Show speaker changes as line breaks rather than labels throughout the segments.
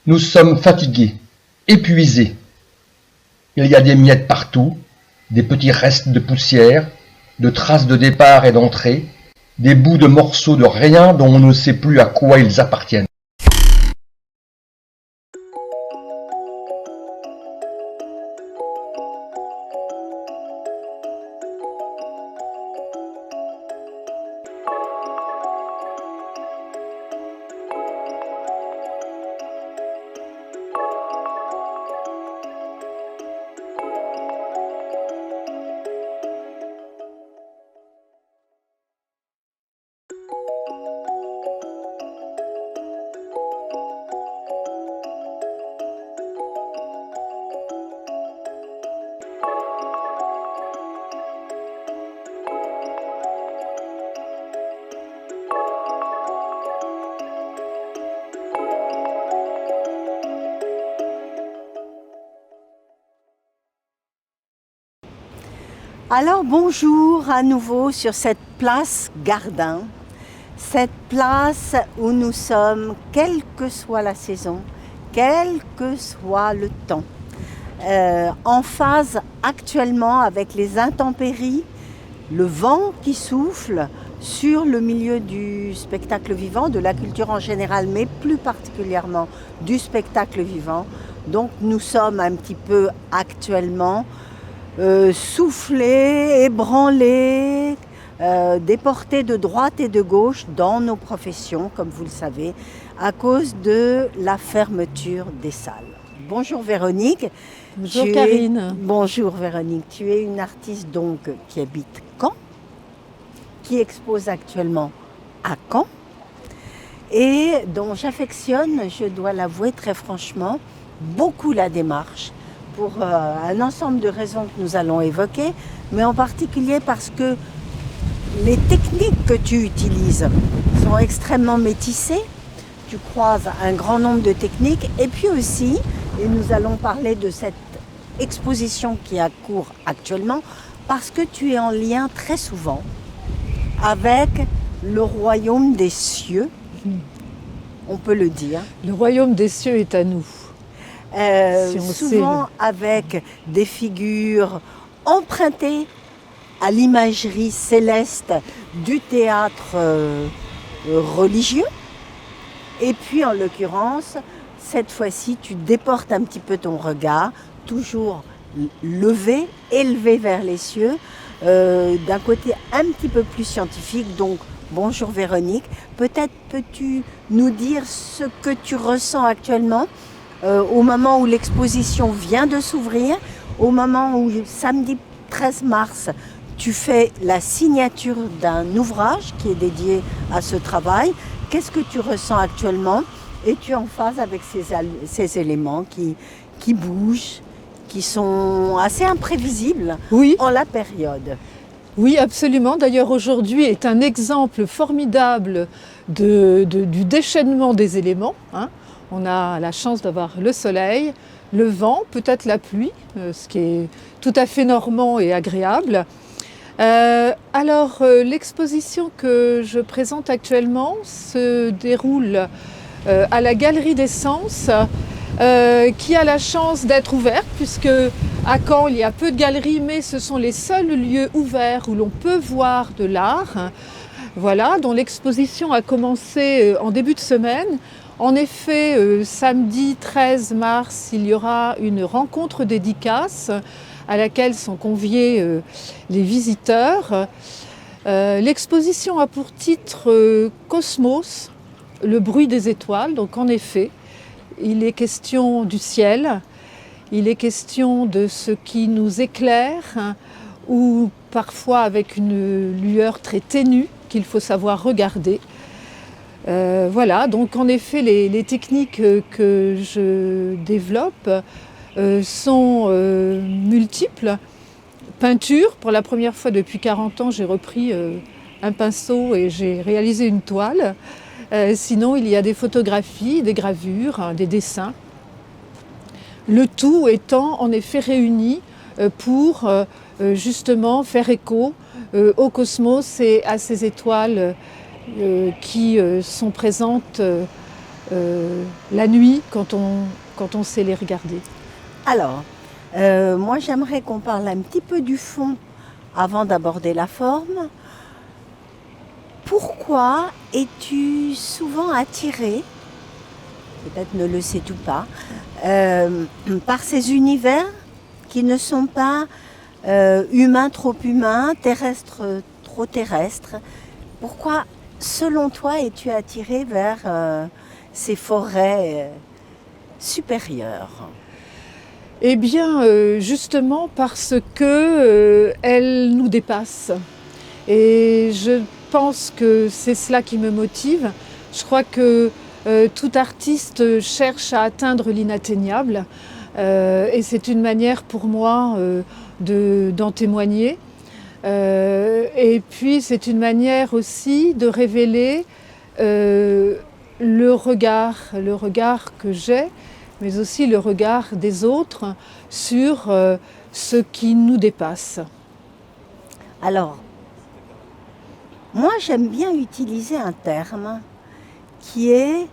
Nous sommes fatigués, épuisés. Il y a des miettes partout, des petits restes de poussière, de traces de départ et d'entrée, des bouts de morceaux de rien dont on ne sait plus à quoi ils appartiennent.
Alors bonjour à nouveau sur cette place Gardin, cette place où nous sommes, quelle que soit la saison, quel que soit le temps, en phase actuellement avec les intempéries, le vent qui souffle sur le milieu du spectacle vivant, de la culture en général, mais plus particulièrement du spectacle vivant. Donc nous sommes un petit peu actuellement soufflés, ébranlés, déportés de droite et de gauche dans nos professions, comme vous le savez, à cause de la fermeture des salles. Bonjour Véronique.
Bonjour Karine.
Bonjour Véronique. Tu es une artiste donc qui habite Caen, qui expose actuellement à Caen et dont j'affectionne, je dois l'avouer très franchement, beaucoup la démarche, pour un ensemble de raisons que nous allons évoquer, mais en particulier parce que les techniques que tu utilises sont extrêmement métissées. Tu croises un grand nombre de techniques et puis aussi, et nous allons parler de cette exposition qui a cours actuellement, parce que tu es en lien très souvent avec le royaume des cieux, on peut le dire.
Le royaume des cieux est à nous.
Souvent avec des figures empruntées à l'imagerie céleste du théâtre religieux. Et puis en l'occurrence, cette fois-ci, tu déportes un petit peu ton regard, toujours levé, élevé vers les cieux, d'un côté un petit peu plus scientifique. Donc bonjour Véronique, peut-être peux-tu nous dire ce que tu ressens actuellement au moment où l'exposition vient de s'ouvrir, au moment où samedi 13 mars, tu fais la signature d'un ouvrage qui est dédié à ce travail. Qu'est-ce que tu ressens actuellement? Es-tu en phase avec ces éléments qui bougent, qui sont assez imprévisibles en la période?
Oui, absolument. D'ailleurs, aujourd'hui est un exemple formidable du déchaînement des éléments. On a la chance d'avoir le soleil, le vent, peut-être la pluie, ce qui est tout à fait normand et agréable. L'exposition que je présente actuellement se déroule à la Galerie des Sens, qui a la chance d'être ouverte, puisque à Caen, il y a peu de galeries, mais ce sont les seuls lieux ouverts où l'on peut voir de l'art. Voilà, dont l'exposition a commencé en début de semaine. En effet, samedi 13 mars, il y aura une rencontre dédicace à laquelle sont conviés les visiteurs. L'exposition a pour titre Cosmos, le bruit des étoiles. Donc en effet, il est question du ciel, il est question de ce qui nous éclaire, ou parfois avec une lueur très ténue qu'il faut savoir regarder. Voilà, donc en effet, les techniques que je développe sont multiples. Peinture, pour la première fois depuis 40 ans, j'ai repris un pinceau et j'ai réalisé une toile. Sinon, il y a des photographies, des gravures, des dessins. Le tout étant en effet réuni pour justement faire écho au cosmos et à ces étoiles qui sont présentes la nuit quand on sait les regarder.
Alors, moi j'aimerais qu'on parle un petit peu du fond avant d'aborder la forme. Pourquoi es-tu souvent attiré, peut-être ne le sais-tu pas, par ces univers qui ne sont pas humains trop humains, terrestres trop terrestres? Pourquoi, selon toi, es-tu attiré vers ces forêts supérieures?
Eh bien, justement parce que elles nous dépassent. Et je pense que c'est cela qui me motive. Je crois que tout artiste cherche à atteindre l'inatteignable. Et c'est une manière pour moi d'en témoigner. Et puis c'est une manière aussi de révéler le regard que j'ai, mais aussi le regard des autres sur ce qui nous dépasse.
Alors, moi j'aime bien utiliser un terme qui est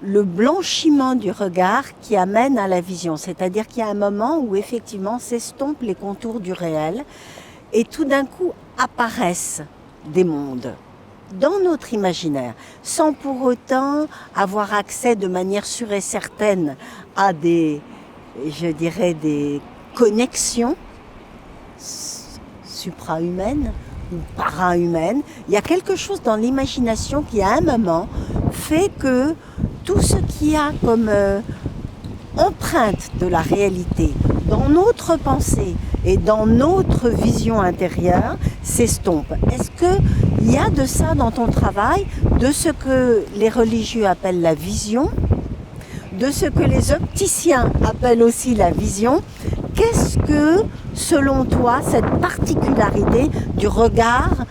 le blanchiment du regard qui amène à la vision. C'est-à-dire qu'il y a un moment où effectivement s'estompent les contours du réel et tout d'un coup apparaissent des mondes dans notre imaginaire, sans pour autant avoir accès de manière sûre et certaine à des connexions suprahumaines ou para-humaines. Il y a quelque chose dans l'imagination qui, à un moment, fait que tout ce qu'il y a comme empreinte de la réalité dans notre pensée et dans notre vision intérieure s'estompe. Est-ce qu'il y a de ça dans ton travail, de ce que les religieux appellent la vision, de ce que les opticiens appellent aussi la vision? Qu'est-ce que, selon toi, cette particularité du regard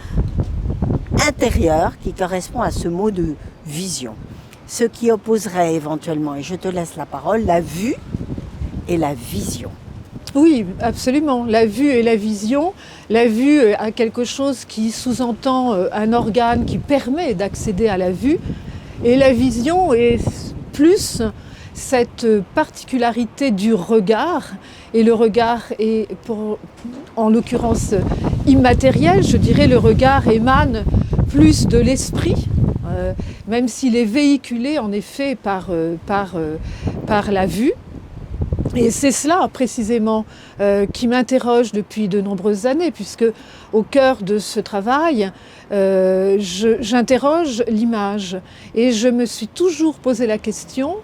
intérieur qui correspond à ce mot de vision? Ce qui opposerait éventuellement, et je te laisse la parole, la vue et la vision.
Oui, absolument. La vue et la vision. La vue a quelque chose qui sous-entend un organe qui permet d'accéder à la vue. Et la vision est plus cette particularité du regard. Et le regard est, en l'occurrence, immatériel. Je dirais le regard émane plus de l'esprit, même s'il est véhiculé en effet par la vue. Et c'est cela précisément qui m'interroge depuis de nombreuses années, puisque au cœur de ce travail, j'interroge l'image. Et je me suis toujours posé la question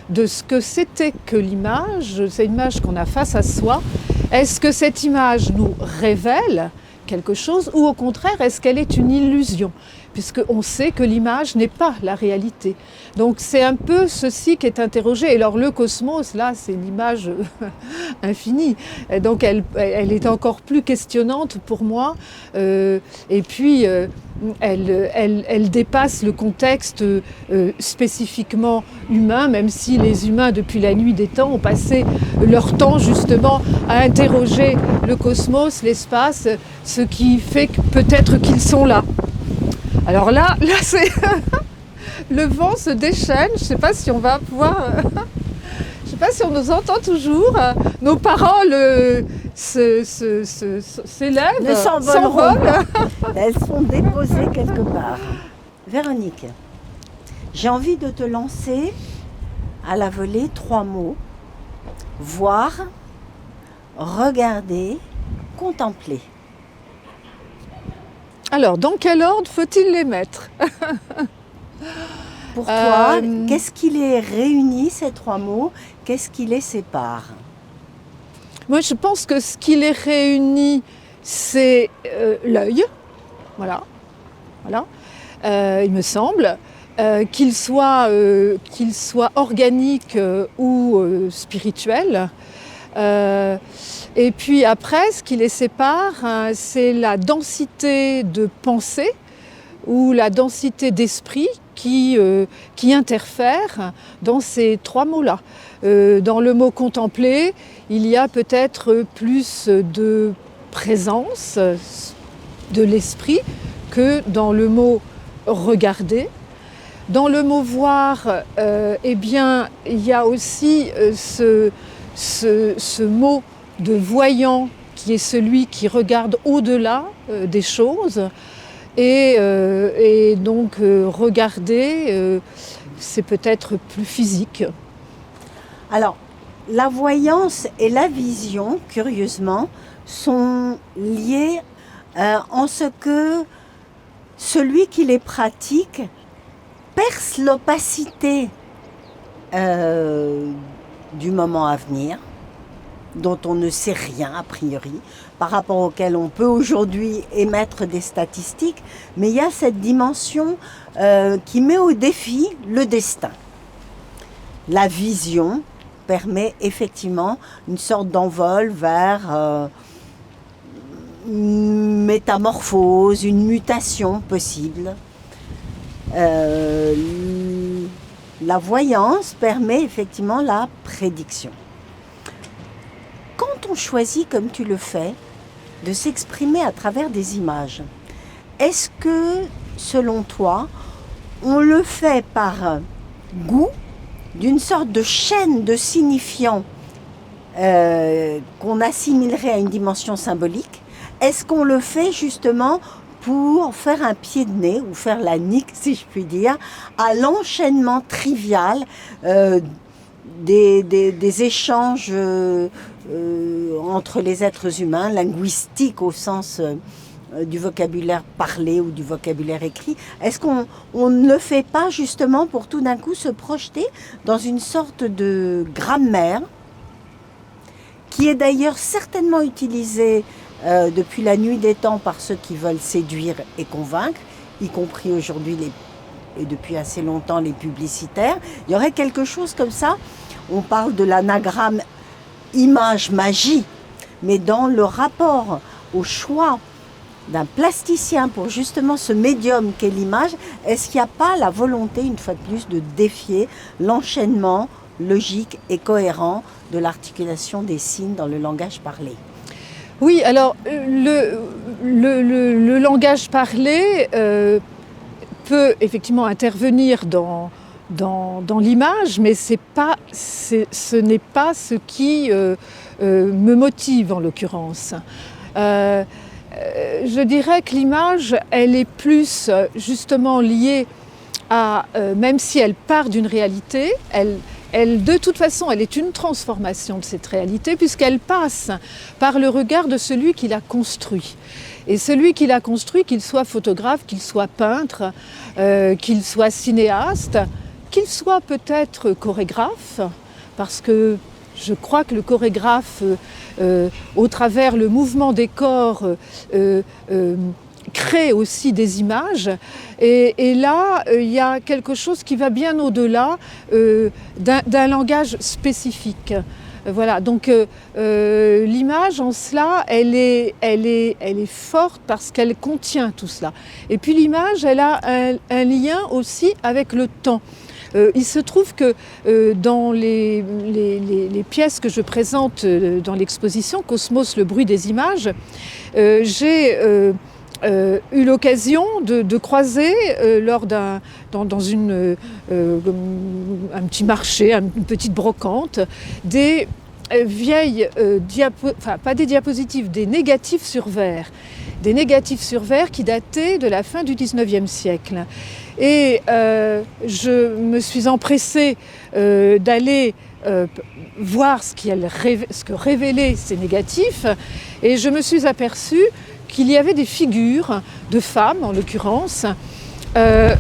de ce que c'était que l'image, cette image qu'on a face à soi. Est-ce que cette image nous révèle quelque chose ou au contraire, est-ce qu'elle est une illusion ? Puisqu'on sait que l'image n'est pas la réalité. Donc c'est un peu ceci qui est interrogé. Et alors le cosmos, là, c'est une image infinie. Et donc elle est encore plus questionnante pour moi. Et puis elle dépasse le contexte spécifiquement humain, même si les humains, depuis la nuit des temps, ont passé leur temps justement à interroger le cosmos, l'espace, ce qui fait que peut-être qu'ils sont là. Alors là c'est le vent se déchaîne. Je ne sais pas si on va pouvoir. Je ne sais pas si on nous entend toujours. Nos paroles s'élèvent,
ne s'envolent. Elles sont déposées quelque part. Véronique, j'ai envie de te lancer à la volée 3 mots. Voir, regarder, contempler.
Alors, dans quel ordre faut-il les mettre ?
Pour toi, qu'est-ce qui les réunit, ces 3 mots ? Qu'est-ce qui les sépare ?
Moi, je pense que ce qui les réunit, c'est l'œil. Voilà. Il me semble. Qu'il soit organique ou spirituel. Et puis après, ce qui les sépare, c'est la densité de pensée ou la densité d'esprit qui interfère dans ces 3 mots-là. Dans le mot contempler, il y a peut-être plus de présence de l'esprit que dans le mot regarder. Dans le mot voir, eh bien, il y a aussi ce mot de voyant qui est celui qui regarde au-delà des choses. Et donc regarder, c'est peut-être plus physique.
Alors, la voyance et la vision, curieusement, sont liées en ce que celui qui les pratique perce l'opacité du moment à venir, dont on ne sait rien a priori, par rapport auquel on peut aujourd'hui émettre des statistiques, mais il y a cette dimension qui met au défi le destin. La vision permet effectivement une sorte d'envol vers une métamorphose, une mutation possible. La voyance permet effectivement la prédiction. Quand on choisit, comme tu le fais, de s'exprimer à travers des images, est-ce que, selon toi, on le fait par goût, d'une sorte de chaîne de signifiants qu'on assimilerait à une dimension symbolique? Est-ce qu'on le fait justement pour faire un pied de nez, ou faire la nique, si je puis dire, à l'enchaînement trivial des échanges entre les êtres humains, linguistiques au sens du vocabulaire parlé ou du vocabulaire écrit? Est-ce qu'on ne le fait pas justement pour tout d'un coup se projeter dans une sorte de grammaire qui est d'ailleurs certainement utilisée depuis la nuit des temps par ceux qui veulent séduire et convaincre, y compris aujourd'hui et depuis assez longtemps les publicitaires? Il y aurait quelque chose comme ça. On parle de l'anagramme image-magie, mais dans le rapport au choix d'un plasticien pour justement ce médium qu'est l'image, est-ce qu'il n'y a pas la volonté, une fois de plus, de défier l'enchaînement logique et cohérent de l'articulation des signes dans le langage parlé?
Oui, alors le langage parlé peut effectivement intervenir dans l'image, mais ce n'est pas ce qui me motive en l'occurrence. Je dirais que l'image, elle est plus justement liée à, même si elle part d'une réalité, de toute façon, elle est une transformation de cette réalité puisqu'elle passe par le regard de celui qui l'a construit. Et celui qui l'a construit, qu'il soit photographe, qu'il soit peintre, qu'il soit cinéaste, qu'il soit peut-être chorégraphe, parce que je crois que le chorégraphe, au travers le mouvement des corps, crée aussi des images. Et là, il y a quelque chose qui va bien au-delà d'un langage spécifique. Voilà, donc l'image en cela, elle est forte parce qu'elle contient tout cela. Et puis l'image, elle a un lien aussi avec le temps. Il se trouve que dans les pièces que je présente dans l'exposition Cosmos, le bruit des images, j'ai eu l'occasion de croiser dans un petit marché, une petite brocante, des vieilles pas des diapositives, des négatifs sur verre. Des négatifs sur verre qui dataient de la fin du 19e siècle. Et je me suis empressée d'aller voir ce que révélaient ces négatifs, et je me suis aperçue qu'il y avait des figures de femmes, en l'occurrence,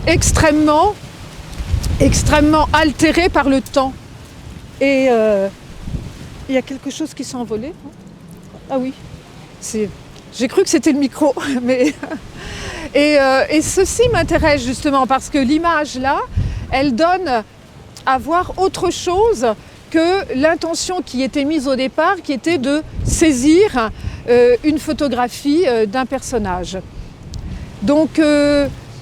extrêmement altérées par le temps. Et il y a quelque chose qui s'est envolé. Ah oui, j'ai cru que c'était le micro. Mais et ceci m'intéresse justement parce que l'image là, elle donne à voir autre chose que l'intention qui était mise au départ, qui était de saisir une photographie d'un personnage. Donc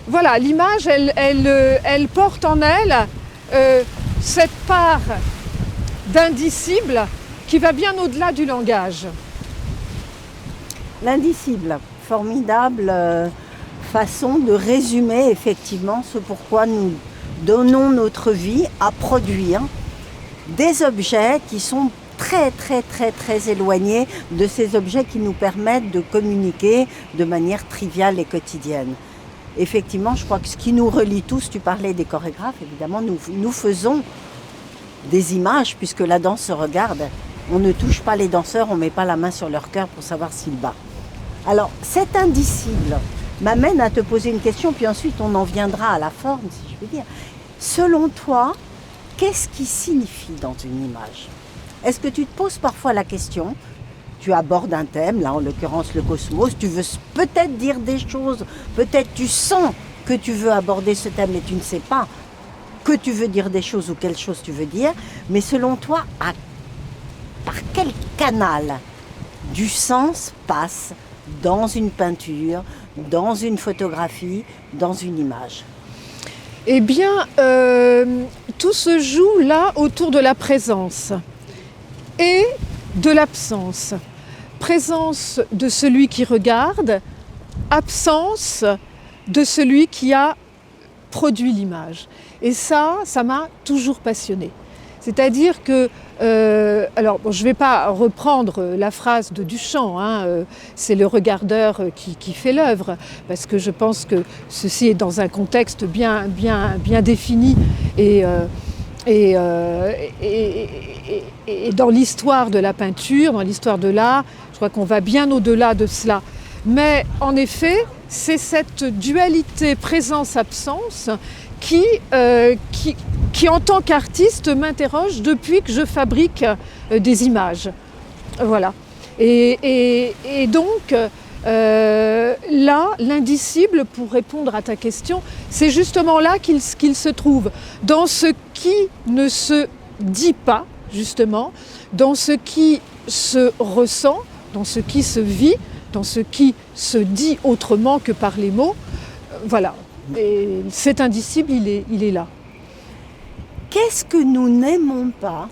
voilà, l'image, elle porte en elle cette part d'indicible qui va bien au-delà du langage.
L'indicible, formidable façon de résumer effectivement ce pourquoi nous donnons notre vie à produire des objets qui sont très très très très éloignés de ces objets qui nous permettent de communiquer de manière triviale et quotidienne. Effectivement, je crois que ce qui nous relie tous, tu parlais des chorégraphes, évidemment, nous faisons des images puisque la danse se regarde. On ne touche pas les danseurs, on ne met pas la main sur leur cœur pour savoir s'ils battent. Alors, cet indicible m'amène à te poser une question, puis ensuite on en viendra à la forme, si je veux dire. Selon toi, qu'est-ce qui signifie dans une image ? Est-ce que tu te poses parfois la question ? Tu abordes un thème, là en l'occurrence le cosmos, tu veux peut-être dire des choses, peut-être tu sens que tu veux aborder ce thème, mais tu ne sais pas que tu veux dire des choses ou quelle chose tu veux dire, mais selon toi, par quel canal du sens passe dans une peinture, dans une photographie, dans une image ?
Eh bien, tout se joue là autour de la présence et de l'absence. Présence de celui qui regarde, absence de celui qui a produit l'image. Et ça m'a toujours passionnée. C'est-à-dire que, alors bon, je ne vais pas reprendre la phrase de Duchamp, c'est le regardeur qui fait l'œuvre, parce que je pense que ceci est dans un contexte bien défini et dans l'histoire de la peinture, dans l'histoire de l'art, je crois qu'on va bien au-delà de cela. Mais en effet, c'est cette dualité présence-absence qui en tant qu'artiste m'interroge depuis que je fabrique des images. Voilà. Et donc, là, l'indicible, pour répondre à ta question, c'est justement là qu'il se trouve, dans ce qui ne se dit pas, justement, dans ce qui se ressent, dans ce qui se vit, dans ce qui se dit autrement que par les mots. Voilà. Et cet indicible, il est là.
Qu'est-ce que nous n'aimons pas,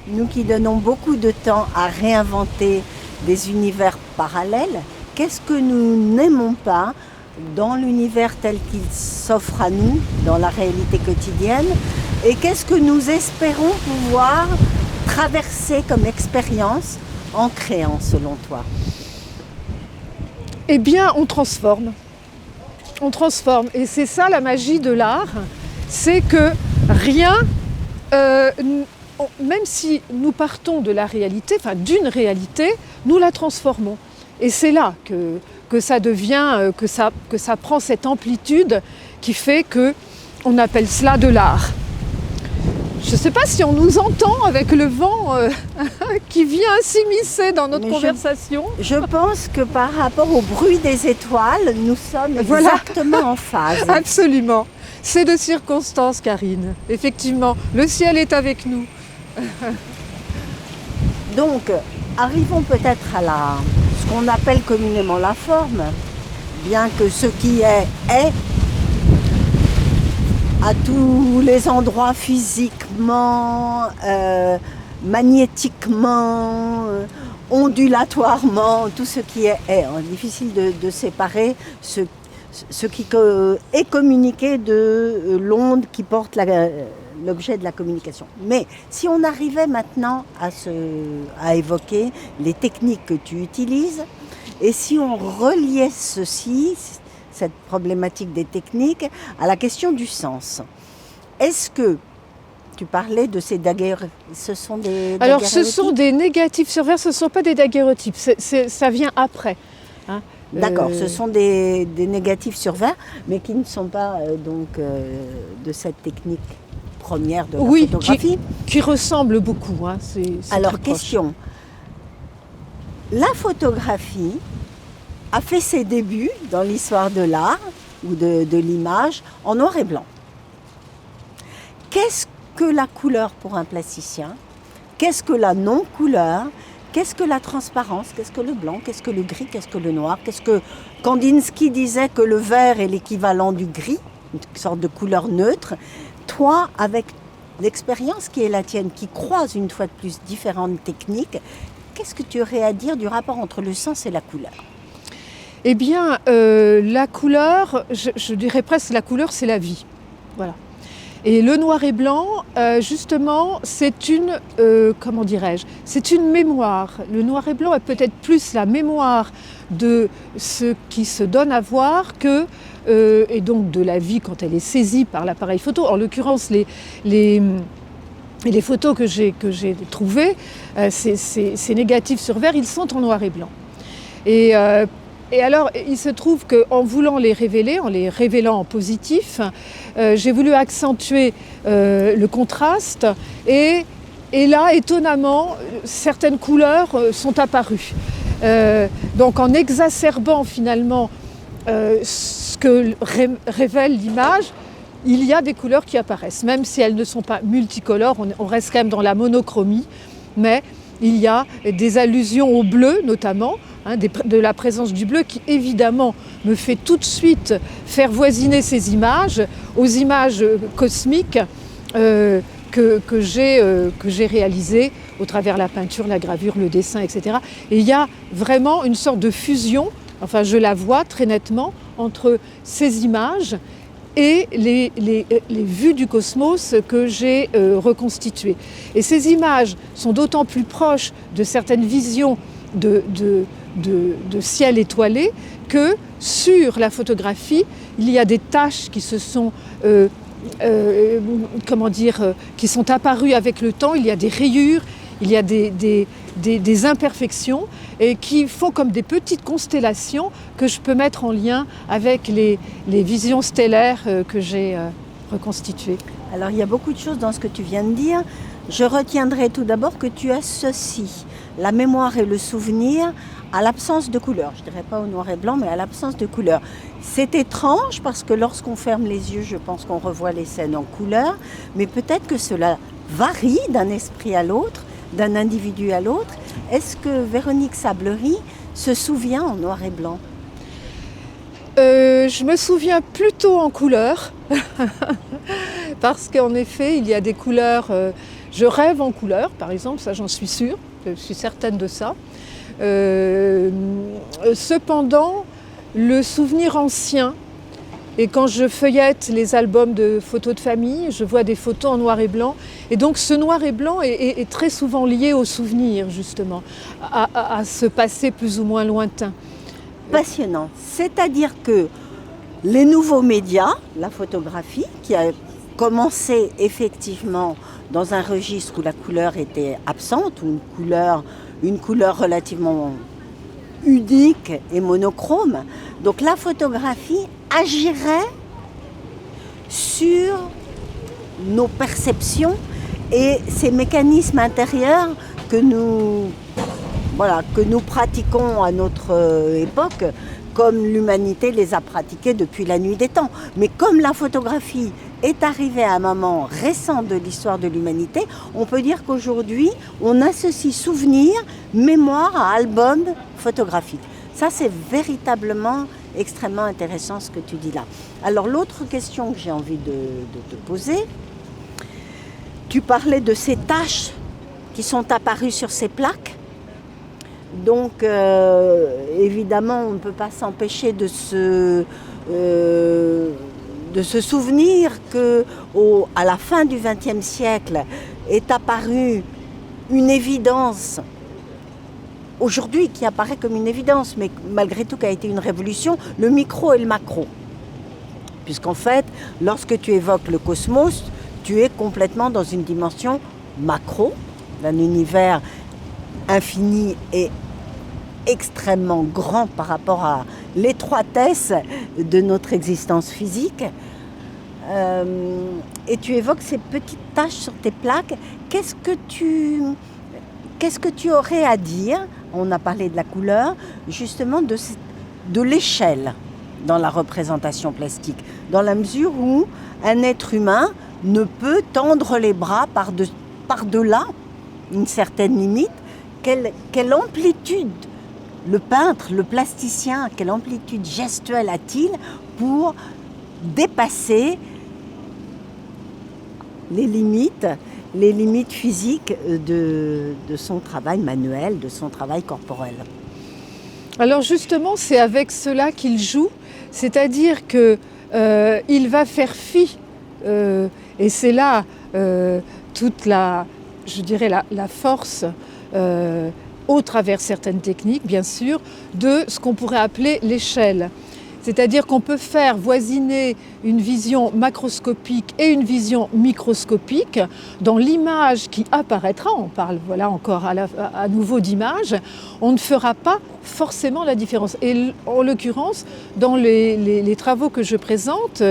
nous qui donnons beaucoup de temps à réinventer des univers parallèles, qu'est-ce que nous n'aimons pas dans l'univers tel qu'il s'offre à nous, dans la réalité quotidienne, et qu'est-ce que nous espérons pouvoir traverser comme expérience en créant, selon toi ?
Eh bien, on transforme. On transforme. Et c'est ça la magie de l'art, c'est que rien, même si nous partons de la réalité, enfin d'une réalité, nous la transformons. Et c'est là que ça devient, que ça prend cette amplitude qui fait qu'on appelle cela de l'art. Je ne sais pas si on nous entend avec le vent qui vient s'immiscer dans notre conversation.
Je pense que par rapport au bruit des étoiles, nous sommes exactement en phase.
Absolument. C'est de circonstance, Karine. Effectivement, le ciel est avec nous.
Donc, arrivons peut-être à ce qu'on appelle communément la forme, bien que ce qui est, à tous les endroits physiquement, magnétiquement, ondulatoirement, tout ce qui est. Difficile de séparer ce qui est communiqué de l'onde qui porte l'objet de la communication. Mais si on arrivait maintenant à évoquer les techniques que tu utilises, et si on reliait cette problématique des techniques, à la question du sens. Est-ce que tu parlais de ces daguerreotypes ? Ce sont des daguerreotypes ?
Alors ce sont des négatifs sur verre, ce ne sont pas des daguerreotypes, ça vient après.
D'accord, ce sont des négatifs sur verre, mais qui ne sont pas de cette technique première de la photographie.
Qui ressemble beaucoup.
Alors question, la photographie a fait ses débuts dans l'histoire de l'art ou de l'image en noir et blanc. Qu'est-ce que la couleur pour un plasticien ? Qu'est-ce que la non-couleur ? Qu'est-ce que la transparence ? Qu'est-ce que le blanc ? Qu'est-ce que le gris ? Qu'est-ce que le noir ? Qu'est-ce que Kandinsky disait que le vert est l'équivalent du gris, une sorte de couleur neutre. Toi, avec l'expérience qui est la tienne, qui croise une fois de plus différentes techniques, qu'est-ce que tu aurais à dire du rapport entre le sens et la couleur ?
Eh bien, la couleur, je dirais presque la couleur, c'est la vie. Voilà. Et le noir et blanc, justement, c'est une, comment dirais-je, c'est une mémoire. Le noir et blanc est peut-être plus la mémoire de ce qui se donne à voir que, et donc de la vie quand elle est saisie par l'appareil photo. En l'occurrence, les photos que j'ai trouvées, ces négatifs sur verre, ils sont en noir et blanc. Et alors, il se trouve qu'en voulant les révéler, en les révélant en positif, j'ai voulu accentuer le contraste et là, étonnamment, certaines couleurs sont apparues. Donc en exacerbant finalement ce que révèle l'image, il y a des couleurs qui apparaissent, même si elles ne sont pas multicolores, on reste quand même dans la monochromie, mais il y a des allusions au bleu notamment, de la présence du bleu qui évidemment me fait tout de suite faire voisiner ces images aux images cosmiques que j'ai réalisées au travers la peinture, la gravure, le dessin, etc. Et il y a vraiment une sorte de fusion, enfin je la vois très nettement, entre ces images et les vues du cosmos que j'ai reconstituées. Et ces images sont d'autant plus proches de certaines visions de ciel étoilé que sur la photographie, il y a des taches qui se sont qui sont apparues avec le temps, il y a des rayures, il y a des imperfections et qui font comme des petites constellations que je peux mettre en lien avec les visions stellaires que j'ai reconstituées.
Alors il y a beaucoup de choses dans ce que tu viens de dire. Je retiendrai tout d'abord que tu associes la mémoire et le souvenir à l'absence de couleur. Je ne dirais pas au noir et blanc, mais à l'absence de couleur. C'est étrange parce que lorsqu'on ferme les yeux, je pense qu'on revoit les scènes en couleur, mais peut-être que cela varie d'un esprit à l'autre, d'un individu à l'autre. Est-ce que Véronique Sablery se souvient en noir et blanc ?
Je me souviens plutôt en couleur, parce qu'en effet, il y a des couleurs... je rêve en couleur, par exemple, ça j'en suis sûre, je suis certaine de ça. Cependant, le souvenir ancien, et quand je feuillette les albums de photos de famille, je vois des photos en noir et blanc. Et donc ce noir et blanc est très souvent lié au souvenir, justement, à ce passé plus ou moins lointain.
Passionnant. C'est-à-dire que les nouveaux médias, la photographie, qui a commencé effectivement dans un registre où la couleur était absente, ou une couleur relativement unique et monochrome. Donc la photographie agirait sur nos perceptions et ces mécanismes intérieurs que nous pratiquons à notre époque, comme l'humanité les a pratiqués depuis la nuit des temps. Mais comme la photographie est arrivée à un moment récent de l'histoire de l'humanité, on peut dire qu'aujourd'hui, on associe souvenir, mémoire à album photographique. Ça, c'est véritablement extrêmement intéressant ce que tu dis là. Alors, l'autre question que j'ai envie de te poser, tu parlais de ces taches qui sont apparues sur ces plaques. Donc, évidemment, on ne peut pas s'empêcher de se souvenir qu'à la fin du XXe siècle est apparue une évidence, aujourd'hui qui apparaît comme une évidence, mais malgré tout qui a été une révolution, le micro et le macro. Puisqu'en fait, lorsque tu évoques le cosmos, tu es complètement dans une dimension macro, d'un univers infini et extrêmement grand par rapport à l'étroitesse de notre existence physique. Et tu évoques ces petites taches sur tes plaques. Qu'est-ce que tu aurais à dire, on a parlé de la couleur, justement de l'échelle dans la représentation plastique, dans la mesure où un être humain ne peut tendre les bras par-delà une certaine limite. Quelle amplitude le peintre, le plasticien, quelle amplitude gestuelle a-t-il pour dépasser les limites physiques de son travail manuel, de son travail corporel?
Alors justement, c'est avec cela qu'il joue, c'est-à-dire qu'il va faire fi Et c'est là toute je dirais la force, au travers certaines techniques, bien sûr, de ce qu'on pourrait appeler l'échelle. C'est-à-dire qu'on peut faire voisiner une vision macroscopique et une vision microscopique dans l'image qui apparaîtra. On parle voilà encore à nouveau d'image. On ne fera pas forcément la différence. Et en l'occurrence, dans les travaux que je présente,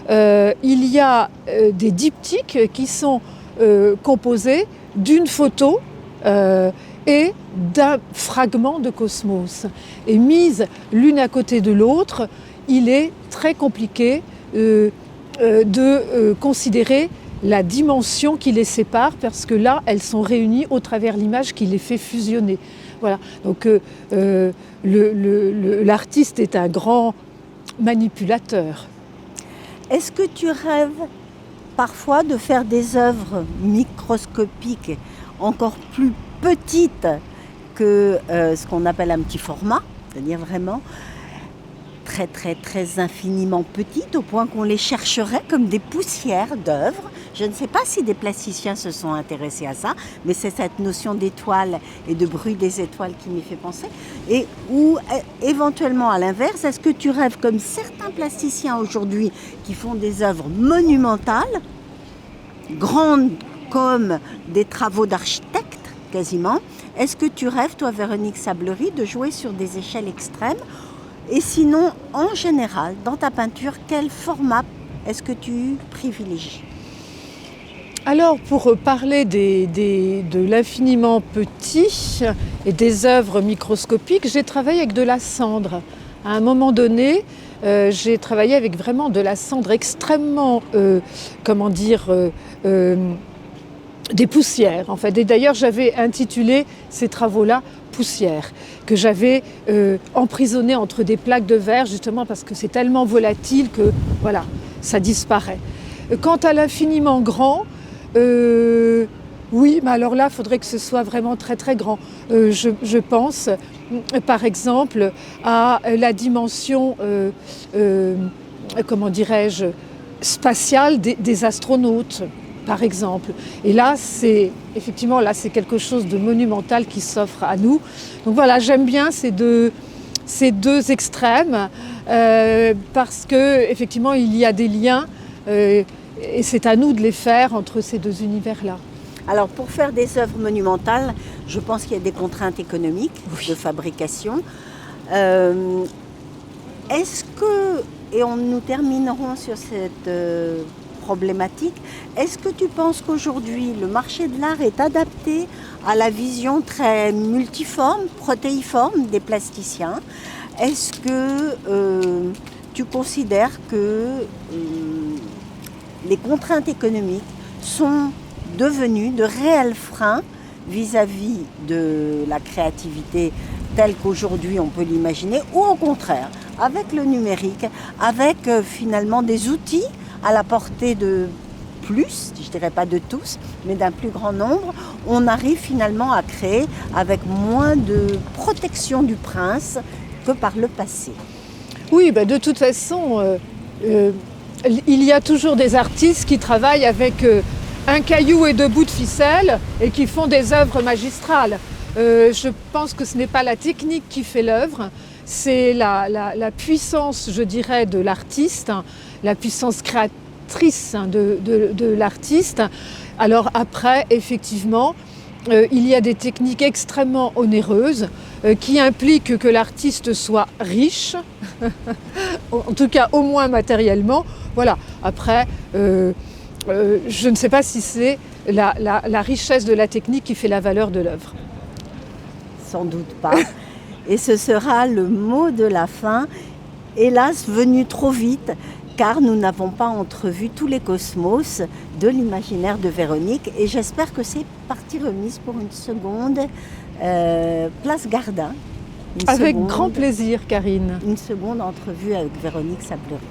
il y a des diptyques qui sont composés d'une photo et d'un fragment de cosmos. Et mises l'une à côté de l'autre, il est très compliqué de considérer la dimension qui les sépare, parce que là, elles sont réunies au travers l'image qui les fait fusionner. Voilà. Donc l'artiste est un grand manipulateur.
Est-ce que tu rêves parfois de faire des œuvres microscopiques encore plus petites que ce qu'on appelle un petit format, c'est-à-dire vraiment très très très infiniment petites, au point qu'on les chercherait comme des poussières d'œuvres. Je ne sais pas si des plasticiens se sont intéressés à ça, mais c'est cette notion d'étoile et de bruit des étoiles qui m'y fait penser. Et ou éventuellement à l'inverse, est-ce que tu rêves comme certains plasticiens aujourd'hui qui font des œuvres monumentales, grandes comme des travaux d'architectes quasiment. Est-ce que tu rêves, toi, Véronique Sablery, de jouer sur des échelles extrêmes? Et sinon, en général, dans ta peinture, quel format est-ce que tu privilégies?
Alors, pour parler de l'infiniment petit et des œuvres microscopiques, j'ai travaillé avec de la cendre. À un moment donné, j'ai travaillé avec vraiment de la cendre extrêmement, des poussières en fait. Et d'ailleurs, j'avais intitulé ces travaux-là « Poussières », que j'avais emprisonné entre des plaques de verre, justement parce que c'est tellement volatile que voilà, ça disparaît. Quant à l'infiniment grand, oui, mais alors là, il faudrait que ce soit vraiment très très grand. Je pense, par exemple, à la dimension, spatiale des astronautes, par exemple. Et là, c'est quelque chose de monumental qui s'offre à nous. Donc voilà, j'aime bien ces deux extrêmes parce que effectivement, il y a des liens et c'est à nous de les faire entre ces deux univers-là.
Alors, pour faire des œuvres monumentales, je pense qu'il y a des contraintes économiques de fabrication. Est-ce que, et nous terminerons sur cette problématique, est-ce que tu penses qu'aujourd'hui, le marché de l'art est adapté à la vision très multiforme, protéiforme des plasticiens? Est-ce que tu considères que les contraintes économiques sont devenues de réels freins vis-à-vis de la créativité telle qu'aujourd'hui on peut l'imaginer, ou au contraire, avec le numérique, avec finalement des outils à la portée de plus, je dirais pas de tous, mais d'un plus grand nombre, on arrive finalement à créer avec moins de protection du prince que par le passé?
Oui, de toute façon, il y a toujours des artistes qui travaillent avec un caillou et deux bouts de ficelle et qui font des œuvres magistrales. Je pense que ce n'est pas la technique qui fait l'œuvre, c'est la puissance, je dirais, de l'artiste, la puissance créatrice de l'artiste. Alors après, effectivement, il y a des techniques extrêmement onéreuses qui impliquent que l'artiste soit riche, en tout cas au moins matériellement. Voilà. Après, je ne sais pas si c'est la richesse de la technique qui fait la valeur de l'œuvre.
Sans doute pas. Et ce sera le mot de la fin, hélas venu trop vite, car nous n'avons pas entrevu tous les cosmos de l'imaginaire de Véronique. Et j'espère que c'est partie remise pour une seconde place Gardin.
Avec grand plaisir, Karine.
Une seconde entrevue avec Véronique Sablery.